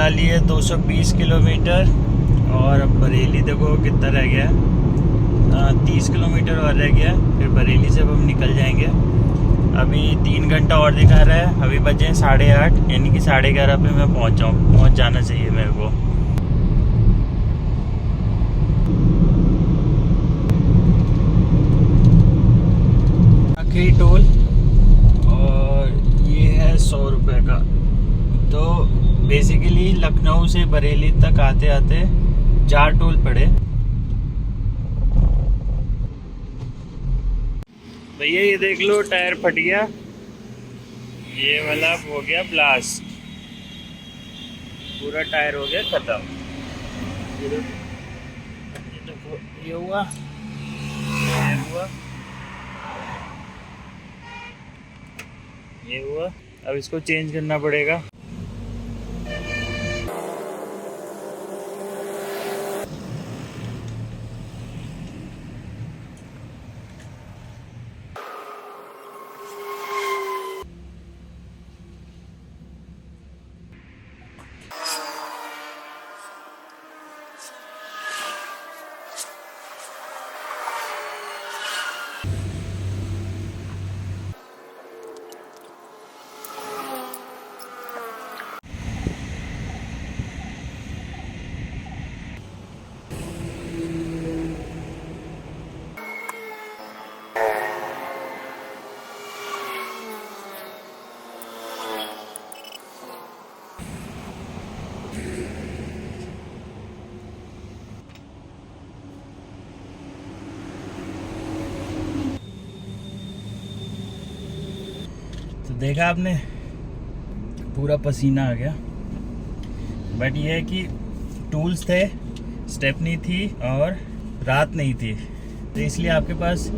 चला लिए 220 किलोमीटर और अब बरेली देखो कितना रह गया है, 30 किलोमीटर और रह गया है। फिर बरेली से अब हम निकल जाएंगे। अभी 3 घंटा और दिखा रहा है, अभी बजे 8:30, यानी कि 11:30 पे मैं पहुंच जाना चाहिए मेरे को। आखिरी टोल और ये है 100 रुपये का। तो बेसिकली लखनऊ से बरेली तक आते आते 4 टोल पड़े। भैया ये देख लो, टायर फट गया, ये वाला हो गया ब्लास्ट, पूरा टायर हो गया खत्म। ये देखो, ये हुआ, ये हुआ। अब इसको चेंज करना पड़ेगा। तो देखा आपने, पूरा पसीना आ गया। बट ये है कि टूल्स थे, स्टेपनी थी और रात नहीं थी, तो इसलिए आपके पास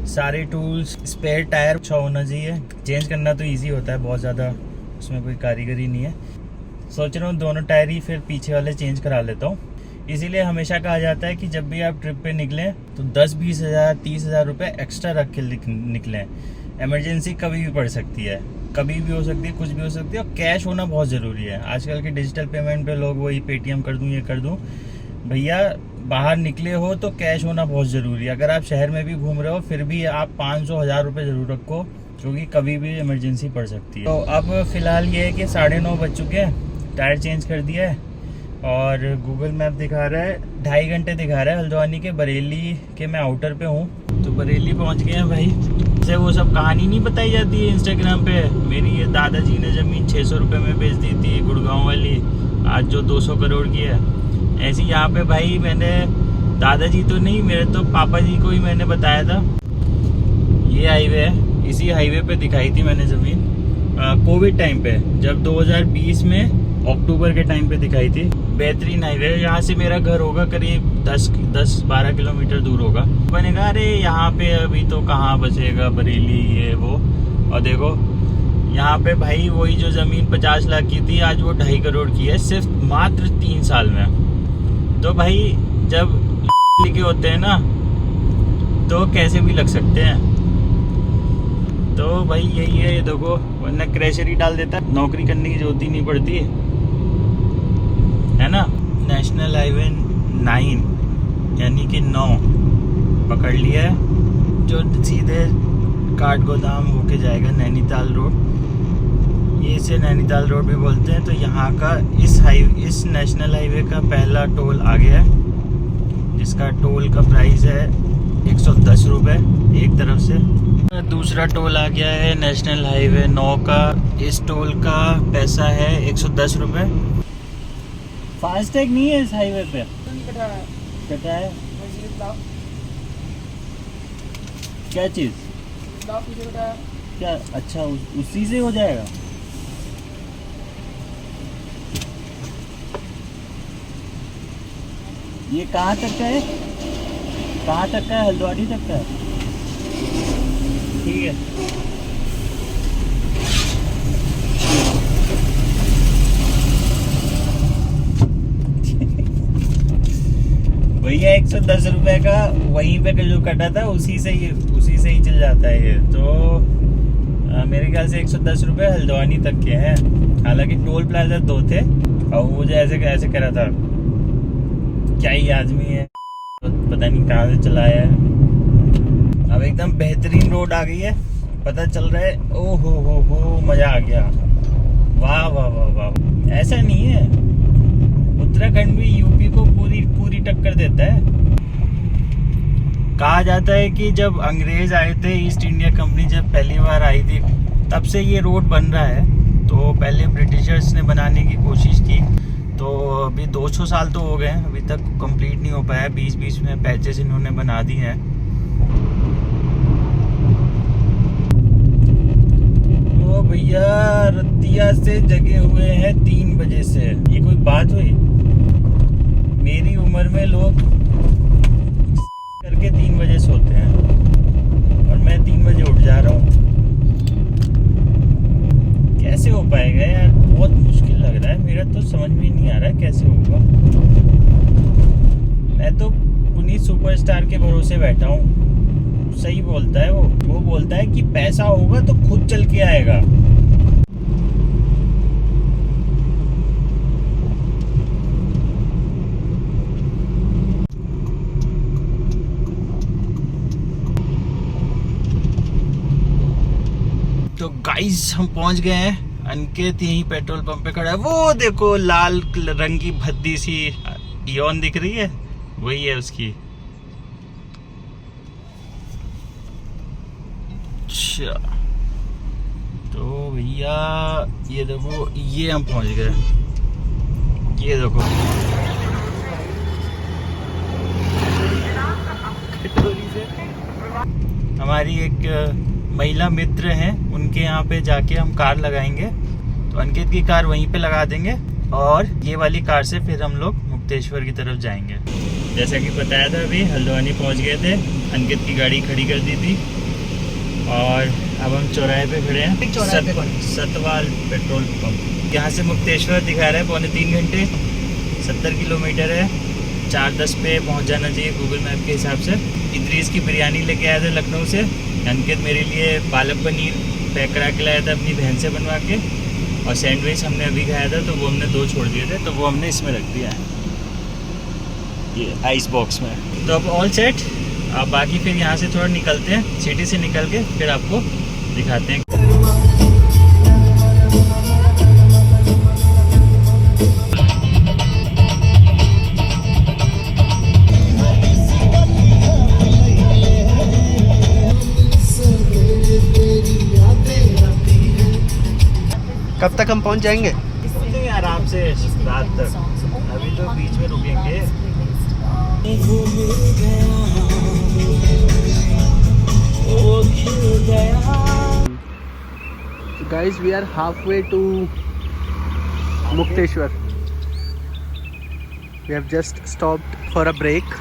सारे टूल्स, स्पेयर टायर अच्छा होना चाहिए। चेंज करना तो इजी होता है, बहुत ज़्यादा उसमें कोई कारीगरी नहीं है। सोच रहा हूँ दोनों टायर ही फिर पीछे वाले चेंज करा लेता हूँ। इसीलिए हमेशा कहा जाता है कि जब भी आप ट्रिप पे निकलें तो 10-20 हज़ार 30 हज़ार रुपये एक्स्ट्रा रख के निकलें। इमरजेंसी कभी भी पड़ सकती है, कभी भी हो सकती है, कुछ भी हो सकती है, और कैश होना बहुत ज़रूरी है। आजकल के डिजिटल पेमेंट पे लोग वही पेटीएम कर दूँ, ये कर दूँ। भैया बाहर निकले हो तो कैश होना बहुत ज़रूरी है। अगर आप शहर में भी घूम रहे हो फिर भी आप 500-1000 रुपये ज़रूर रखो, क्योंकि कभी भी इमरजेंसी पड़ सकती है। तो अब फ़िलहाल ये है कि 9:30 बज चुके हैं, टायर चेंज कर दिया है और गूगल मैप दिखा रहा है 2.5 घंटे दिखा रहा है हल्द्वानी के। बरेली के मैं आउटर पे हूँ, तो बरेली पहुँच गए हैं भाई। से वो सब कहानी नहीं बताई जाती है इंस्टाग्राम पे, मेरी ये दादाजी ने ज़मीन 600 रुपये में बेच दी थी गुड़गांव वाली, आज जो 200 करोड़ की है। ऐसी यहाँ पे भाई मैंने, दादाजी तो नहीं, मेरे तो पापा जी को ही मैंने बताया था। ये हाईवे है, इसी हाईवे पे दिखाई थी मैंने ज़मीन कोविड टाइम पे, जब 2020 में अक्टूबर के टाइम पे दिखाई थी। बेहतरीन हाईवे है। यहाँ से मेरा घर होगा करीब 10-12 किलोमीटर दूर होगा। मैंने कहा अरे यहाँ पे अभी तो कहाँ बचेगा बरेली, ये वो। और देखो यहाँ पे भाई वही जो ज़मीन 50 लाख की थी आज वो 2.5 करोड़ की है, सिर्फ मात्र 3 साल में। तो भाई जब लिखे होते हैं ना तो कैसे भी लग सकते हैं। तो भाई यही है, ये देखो, वरना क्रैशर ही डाल देता, नौकरी करने की जरूरत ही नहीं पड़ती है ना। नेशनल हाईवे 9 यानी कि 9 पकड़ लिया है, जो सीधे काठगोदाम होके जाएगा नैनीताल रोड। ये इसे नैनीताल रोड भी बोलते हैं। तो यहाँ का इस नेशनल हाईवे का पहला टोल आ गया है, जिसका टोल का प्राइस है 110 रुपये एक तरफ से। दूसरा टोल आ गया है नेशनल हाईवे 9 का, इस टोल का पैसा है 110 रुपये। फास्टैग नहीं है इस हाईवे पे, कटा है। क्या चीज़, क्या? अच्छा, उसी से हो जाएगा। ये कहाँ तक का है, कहाँ तक का है? हल्द्वानी तक का है, ठीक है। भैया 110 रुपये का वहीं पे जो कटा था उसी से ही चल जाता है ये। तो मेरे ख्याल से 110 रुपये हल्द्वानी तक के हैं। हालांकि टोल प्लाजा 2 थे और वो जो ऐसे ऐसे कर रहा था, क्या ही आदमी है, पता नहीं कहाँ से चला आया है। अब एकदम बेहतरीन रोड आ गई है, पता चल रहा है। ओ हो मजा आ गया। वाह वाह वाह वाह। ऐसा नहीं है, उत्तराखंड भी यूपी को पूरी टक्कर देता है। कहा जाता है कि जब अंग्रेज आए थे, ईस्ट इंडिया कंपनी जब पहली बार आई थी, तब से ये रोड बन रहा है। तो पहले ब्रिटिशर्स ने बनाने की कोशिश की, तो अभी 200 साल तो हो गए, अभी तक कंप्लीट नहीं हो पाया। बीच में पैचेस इन्होंने बना दिए हैं। तो भैया रतिया से जगे हुए हैं 3 बजे से। ये कोई बात हुई? मेरी उम्र में लोग करके 3 बजे सोते हैं और मैं 3 बजे उठ जा रहा हूँ। कैसे हो पाएगा यार? बहुत मुश्किल लग रहा है, मेरा तो समझ में नहीं आ रहा है कैसे होगा। मैं तो पुनीत सुपरस्टार के भरोसे बैठा हूँ। सही बोलता है वो बोलता है कि पैसा होगा तो खुद चल के आएगा। तो गाइस हम पहुंच गए हैं। अंकित यही पेट्रोल पंप पे खड़ा है। वो देखो लाल रंग की भद्दी सी इयॉन दिख रही है, वही है उसकी। अच्छा तो भैया ये देखो, ये हम पहुंच गए। ये देखो हमारी एक महिला मित्र हैं, उनके यहाँ पे जाके हम कार लगाएंगे। तो अंकित की कार वहीं पे लगा देंगे और ये वाली कार से फिर हम लोग मुक्तेश्वर की तरफ जाएंगे। जैसा कि बताया था, अभी हल्द्वानी पहुँच गए थे, अंकित की गाड़ी खड़ी कर दी थी और अब हम चौराहे पे खड़े हैं। Satwal petrol pump. यहाँ से मुक्तेश्वर दिखा रहा है 2.25 घंटे, 70 किलोमीटर है। 4:10 पे पहुँच जाना चाहिए गूगल मैप के हिसाब से। इदरीस की बिरयानी लेके आया था लखनऊ से। अंकित मेरे लिए पालक पनीर पैक करा के लाया था अपनी बहन से बनवा के, और सैंडविच हमने अभी खाया था, तो वो हमने 2 छोड़ दिए थे, तो वो हमने इसमें रख दिया है, ये आइस बॉक्स में। तो अब ऑल सेट। अब बाकी फिर यहाँ से थोड़ा निकलते हैं, सिटी से निकल के फिर आपको दिखाते हैं। कब तक हम पहुंच जाएंगे? आराम से रात तक, अभी तो बीच में रुकेंगे। Guys, we are halfway to Mukteshwar. We have just stopped for a break.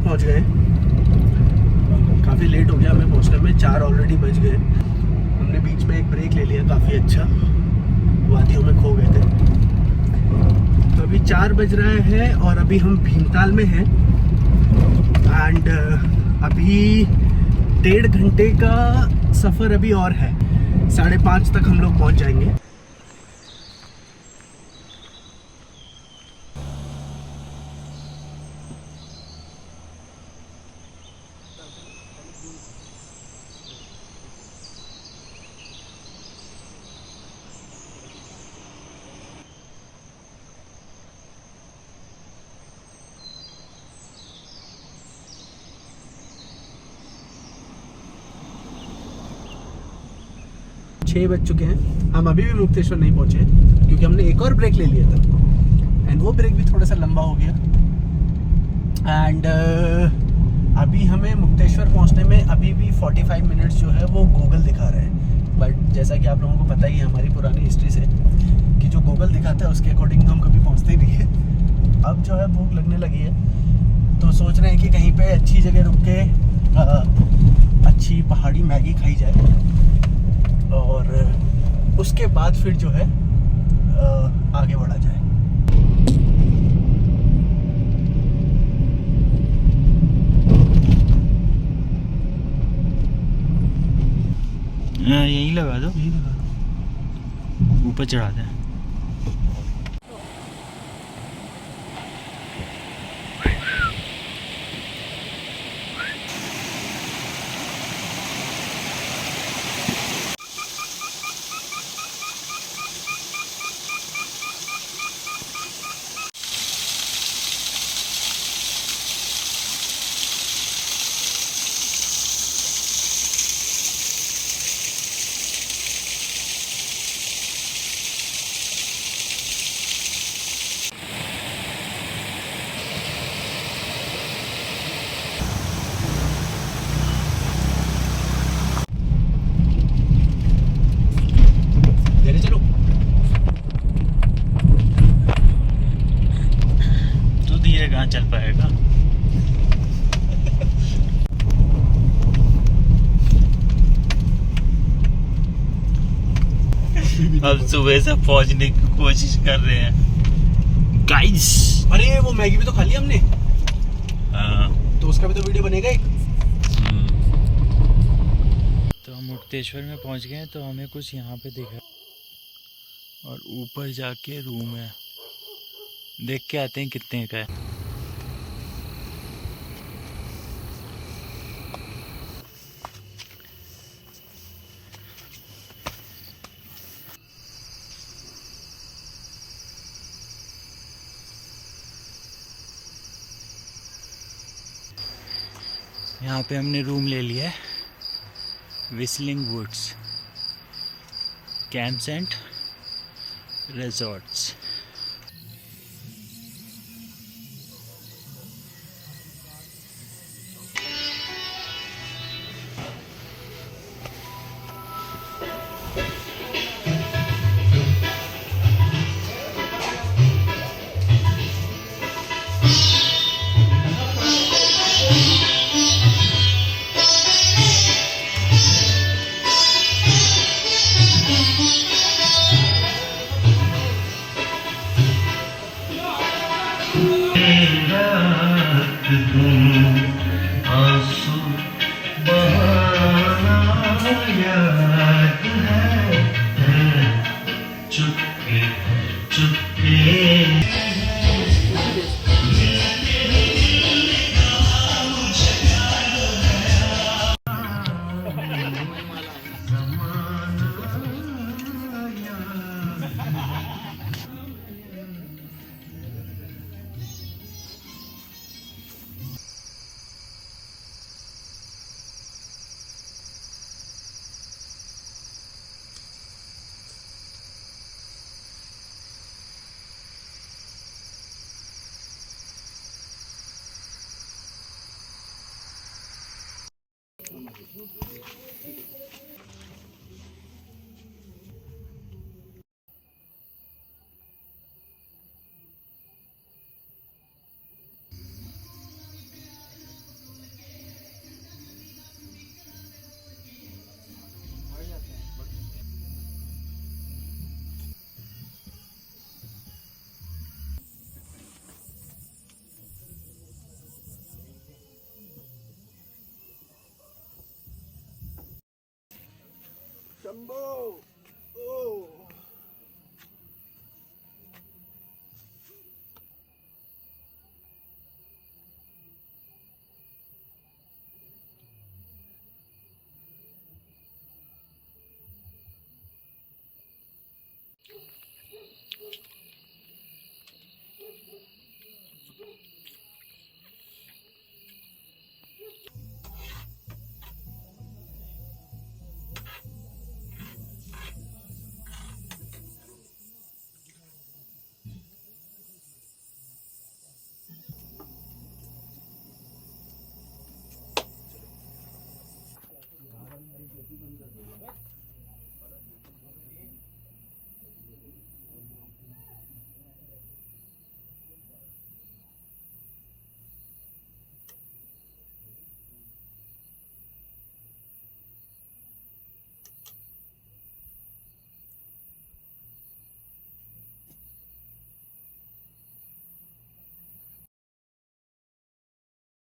पहुंच गए, काफ़ी लेट हो गया हमें पहुंचने में, 4 ऑलरेडी बज गए। हमने बीच में एक ब्रेक ले लिया काफ़ी अच्छा, वादियों में खो गए थे। तो अभी 4 बज रहे हैं और अभी हम भीमताल में हैं। एंड अभी 1.5 घंटे का सफ़र अभी और है, 5:30 तक हम लोग पहुंच जाएंगे। छः बज चुके हैं, हम अभी भी मुक्तेश्वर नहीं पहुंचे क्योंकि हमने एक और ब्रेक ले लिया था एंड वो ब्रेक भी थोड़ा सा लंबा हो गया। एंड अभी हमें मुक्तेश्वर पहुंचने में अभी भी 45 मिनट्स जो है वो गूगल दिखा रहा है। बट जैसा कि आप लोगों को पता ही है हमारी पुरानी हिस्ट्री से कि जो गूगल दिखाता है उसके अकॉर्डिंग तो हम कभी पहुँचते ही नहीं है। अब जो है भूख लगने लगी है तो सोच रहे हैं कि कहीं पे अच्छी जगह रुक के अच्छी पहाड़ी मैगी खाई जाए और उसके बाद फिर जो है आगे बढ़ा जाए। यहीं लगा दो, यही लगा दो। ऊपर चढ़ा दें। चलो तू धीरे कहाँ चल पाएगा। अब सुबह से पहुंचने की कोशिश कर रहे हैं गाइस। अरे वो मैगी भी तो खा ली हमने, हाँ। तो उसका भी तो वीडियो बनेगा एक। तो हम मुक्तेश्वर में पहुंच गए हैं, तो हमें कुछ यहाँ पे दिखा और ऊपर जाके रूम है, देख के आते हैं कितने का है। यहाँ पे हमने रूम ले लिया है, whistling woods camps and resorts. आंसू बहाना याद है चुपके चुपके। शंभो ओ